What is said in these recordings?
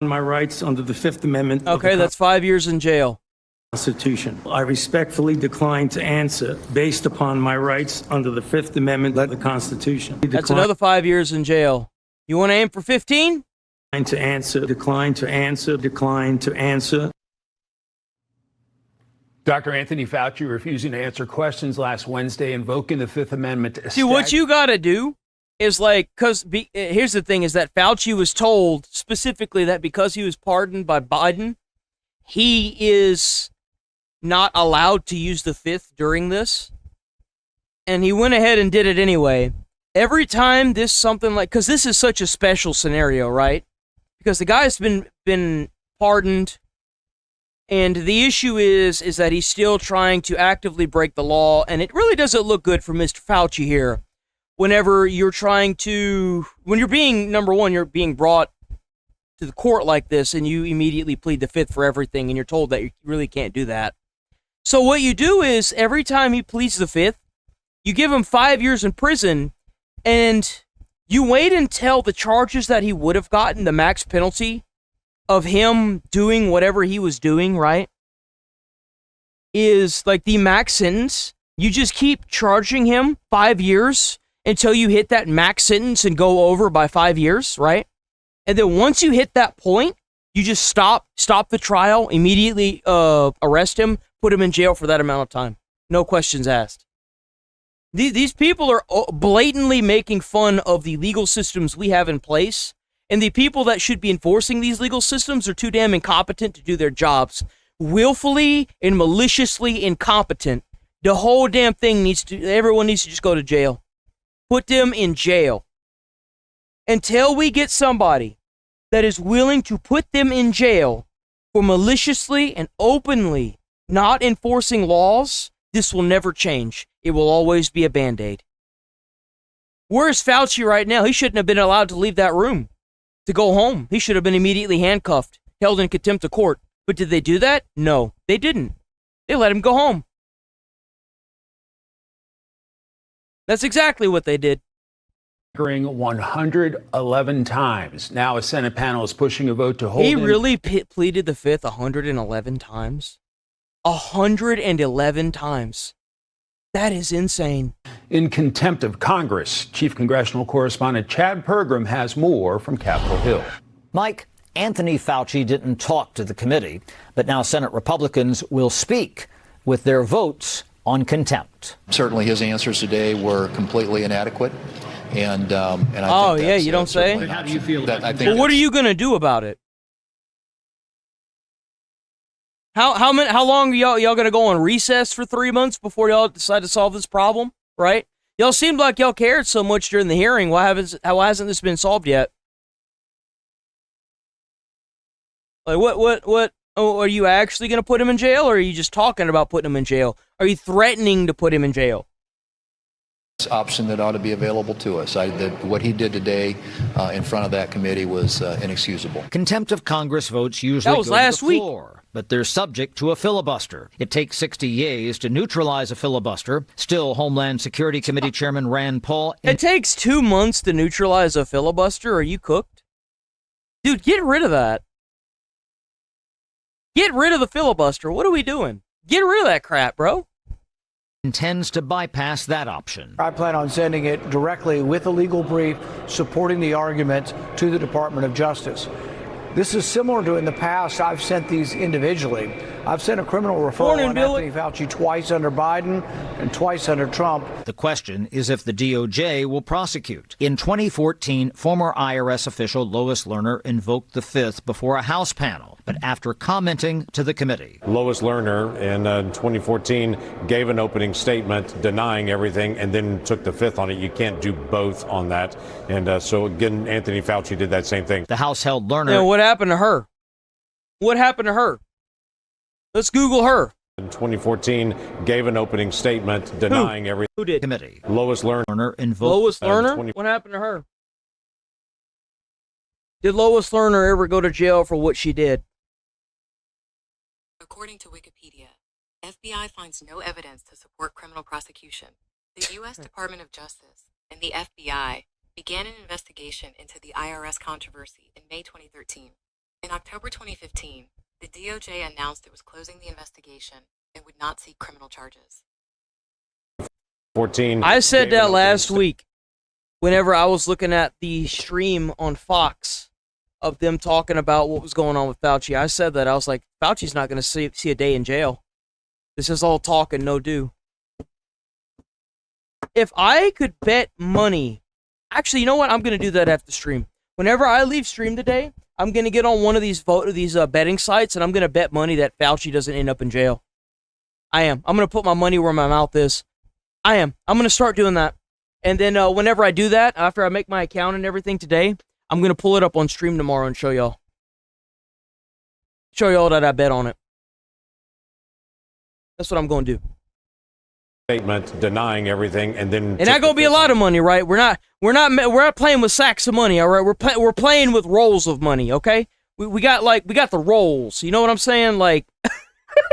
My rights under the Fifth Amendment. Okay, that's 5 years in jail. Constitution. I respectfully decline to answer based upon my rights under the Fifth Amendment of the Constitution. That's another 5 years in jail. You want to aim for 15? Decline to answer, decline to answer, decline to answer. Dr. Anthony Fauci refusing to answer questions last Wednesday, invoking the Fifth Amendment. See, what you got to do is here's the thing, is that Fauci was told specifically that because he was pardoned by Biden, he is not allowed to use the Fifth during this. And he went ahead and did it anyway. Every time because this is such a special scenario, right? Because the guy's been pardoned, and the issue is that he's still trying to actively break the law, and it really doesn't look good for Mr. Fauci here. Whenever you're you're being brought to the court like this, and you immediately plead the Fifth for everything, and you're told that you really can't do that. So what you do is, every time he pleads the Fifth, you give him 5 years in prison, and you wait until the charges that he would have gotten, the max penalty of him doing whatever he was doing, right, is like the max sentence. You just keep charging him 5 years until you hit that max sentence and go over by 5 years, right? And then once you hit that point, you just stop the trial, immediately arrest him, put him in jail for that amount of time. No questions asked. These people are blatantly making fun of the legal systems we have in place, and the people that should be enforcing these legal systems are too damn incompetent to do their jobs. Willfully and maliciously incompetent. The whole damn thing everyone needs to just go to jail. Put them in jail. Until we get somebody that is willing to put them in jail for maliciously and openly not enforcing laws, this will never change. It will always be a Band-Aid. Where's Fauci right now? He shouldn't have been allowed to leave that room, to go home. He should have been immediately handcuffed, held in contempt of court. But did they do that? No, they didn't. They let him go home. That's exactly what they did. 111 times. Now a Senate panel is pushing a vote to hold He really pleaded the Fifth 111 times? 111 times. That is insane. In contempt of Congress, Chief Congressional Correspondent Chad Pergram has more from Capitol Hill. Mike, Anthony Fauci didn't talk to the committee, but now Senate Republicans will speak with their votes on contempt. Certainly his answers today were completely inadequate. And I think you don't say? How do you feel? Well, what are you going to do about it? How long are y'all going to go on recess for 3 months before y'all decide to solve this problem, right? Y'all seemed like y'all cared so much during the hearing. Why hasn't this been solved yet? Like, what? Oh, are you actually going to put him in jail, or are you just talking about putting him in jail? Are you threatening to put him in jail? Option that ought to be available to us. What he did today in front of that committee was inexcusable. Contempt of Congress votes usually go to the floor, but they're subject to a filibuster. It takes 60 yeas to neutralize a filibuster. Still, Homeland Security Committee Chairman Rand Paul... It takes 2 months to neutralize a filibuster? Are you cooked? Dude, get rid of that. Get rid of the filibuster. What are we doing? Get rid of that crap, bro. Intends to bypass that option. I plan on sending it directly with a legal brief supporting the argument to the Department of Justice. This is similar to in the past. I've sent these individually. I've sent a criminal referral on Anthony Fauci twice under Biden and twice under Trump. The question is if the DOJ will prosecute. In 2014, former IRS official Lois Lerner invoked the Fifth before a House panel, but after commenting to the committee. Lois Lerner in 2014 gave an opening statement denying everything and then took the Fifth on it. You can't do both on that. And so again, Anthony Fauci did that same thing. The House held Lerner. Now, what happened to her? What happened to her? Let's Google her. In 2014, gave an opening statement denying everything. Who did? Committee. Lois Lerner invoked. Lois Lerner? What happened to her? Did Lois Lerner ever go to jail for what she did? According to Wikipedia, FBI finds no evidence to support criminal prosecution. The U.S. Department of Justice and the FBI began an investigation into the IRS controversy in May 2013. In October 2015, the DOJ announced it was closing the investigation and would not seek criminal charges. 14. I said gave an that opening last week whenever I was looking at the stream on Fox of them talking about what was going on with Fauci. I said that. I was like, Fauci's not going to see a day in jail. This is all talk and no do. If I could bet money, actually, you know what? I'm going to do that after stream. Whenever I leave stream today, I'm going to get on one of these betting sites, and I'm going to bet money that Fauci doesn't end up in jail. I am. I'm going to put my money where my mouth is. I am. I'm going to start doing that. And then whenever I do that, after I make my account and everything today, I'm going to pull it up on stream tomorrow and show y'all. Show y'all that I bet on it. That's what I'm going to do. statement denying everything, and then And that's gonna be a lot of money, right? We're not playing with sacks of money, all right? We're playing with rolls of money, okay? We got the rolls. You know what I'm saying? Like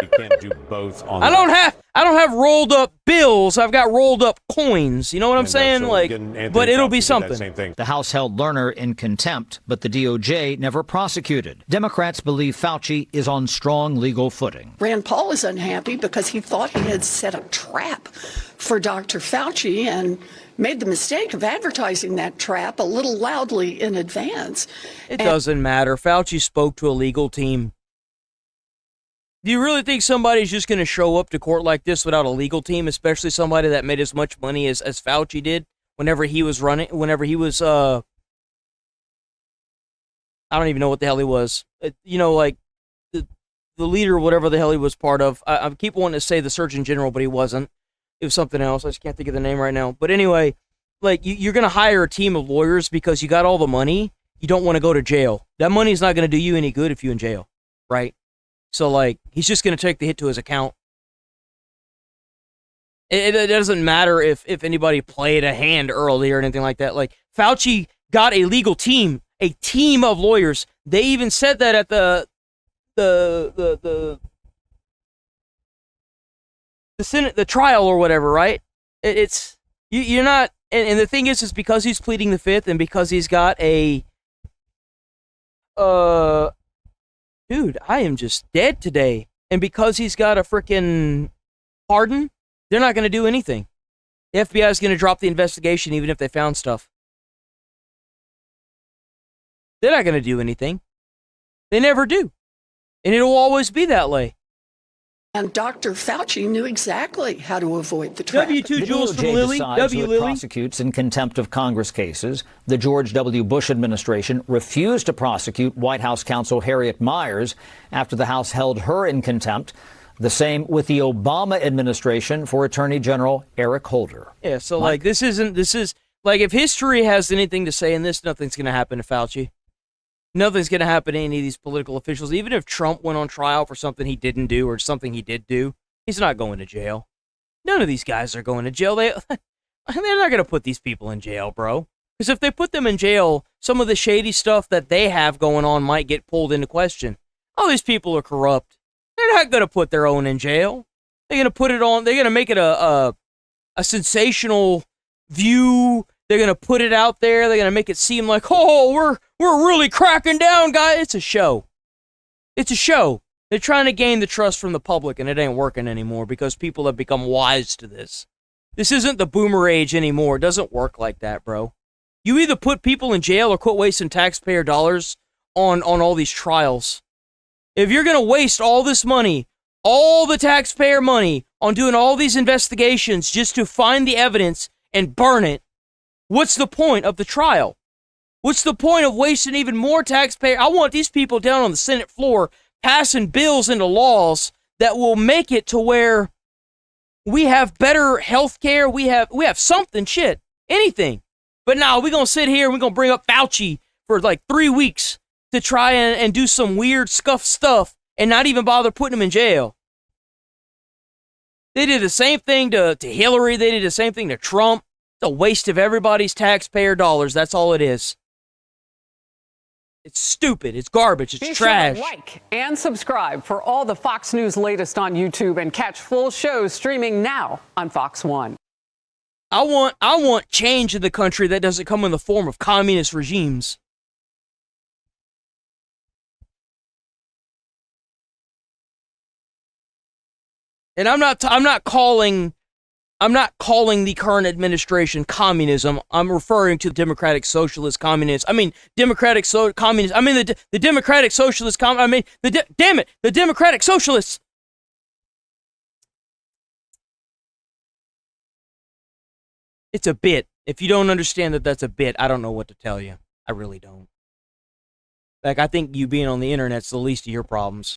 you can't do both on I don't have rolled up bills. I've got rolled up coins. You know what I'm saying? so Like, again, but Anthony it'll Fauci be did that something. same thing. The House held Lerner in contempt, but the DOJ never prosecuted. Democrats believe Fauci is on strong legal footing. Rand Paul is unhappy because he thought he had set a trap for Dr. Fauci and made the mistake of advertising that trap a little loudly in advance. It doesn't matter. Fauci spoke to a legal team. Do you really think somebody's just going to show up to court like this without a legal team, especially somebody that made as much money as Fauci did whenever he was I don't even know what the hell he was. Like the leader, whatever the hell he was part of. I keep wanting to say the Surgeon General, but he wasn't. It was something else. I just can't think of the name right now. But anyway, like you're going to hire a team of lawyers because you got all the money. You don't want to go to jail. That money's not going to do you any good if you're in jail, right? So, like, he's just going to take the hit to his account. It doesn't matter if anybody played a hand early or anything like that. Like, Fauci got a legal team, a team of lawyers. They even said that at the Senate, the trial or whatever, right? You're not, and the thing is because he's pleading the fifth and because he's got a, dude, I am just dead today. And because he's got a freaking pardon, they're not going to do anything. The FBI is going to drop the investigation even if they found stuff. They're not going to do anything. They never do. And it'll always be that way. And Dr. Fauci knew exactly how to avoid the trap. W2 Jules from DOJ Lilly. decides W who it Lilly. prosecutes in contempt of Congress cases. The George W. Bush administration refused to prosecute White House counsel Harriet Miers after the House held her in contempt. The same with the Obama administration for Attorney General Eric Holder. Yeah, so like this is like if history has anything to say in this, nothing's going to happen to Fauci. Nothing's going to happen to any of these political officials. Even if Trump went on trial for something he didn't do or something he did do, he's not going to jail. None of these guys are going to jail. They're not going to put these people in jail, bro. Because if they put them in jail, some of the shady stuff that they have going on might get pulled into question. All these people are corrupt. They're not going to put their own in jail. They're going to put it on. They're going to make it a sensational view. They're going to put it out there. They're going to make it seem like, oh, we're really cracking down, guys. It's a show. It's a show. They're trying to gain the trust from the public, and it ain't working anymore because people have become wise to this. This isn't the boomer age anymore. It doesn't work like that, bro. You either put people in jail or quit wasting taxpayer dollars on all these trials. If you're going to waste all this money, all the taxpayer money, on doing all these investigations just to find the evidence and burn it, what's the point of the trial? What's the point of wasting even more taxpayer? I want these people down on the Senate floor passing bills into laws that will make it to where we have better health care. We have something, shit, anything. But now we're going to sit here and we're going to bring up Fauci for like 3 weeks to try and do some weird scuff stuff and not even bother putting him in jail. They did the same thing to Hillary. They did the same thing to Trump. It's a waste of everybody's taxpayer dollars. That's all it is. It's stupid. It's garbage. It's Be trash. Sure to like and subscribe for all the Fox News latest on YouTube and catch full shows streaming now on Fox One. I want change in the country that doesn't come in the form of communist regimes. And I'm not calling the current administration communism. I'm referring to the democratic socialist communists. I mean, democratic communists. I mean, the democratic socialist. Damn it, the democratic socialists. It's a bit. If you don't understand that that's a bit, I don't know what to tell you. I really don't. Like, I think you being on the internet's the least of your problems.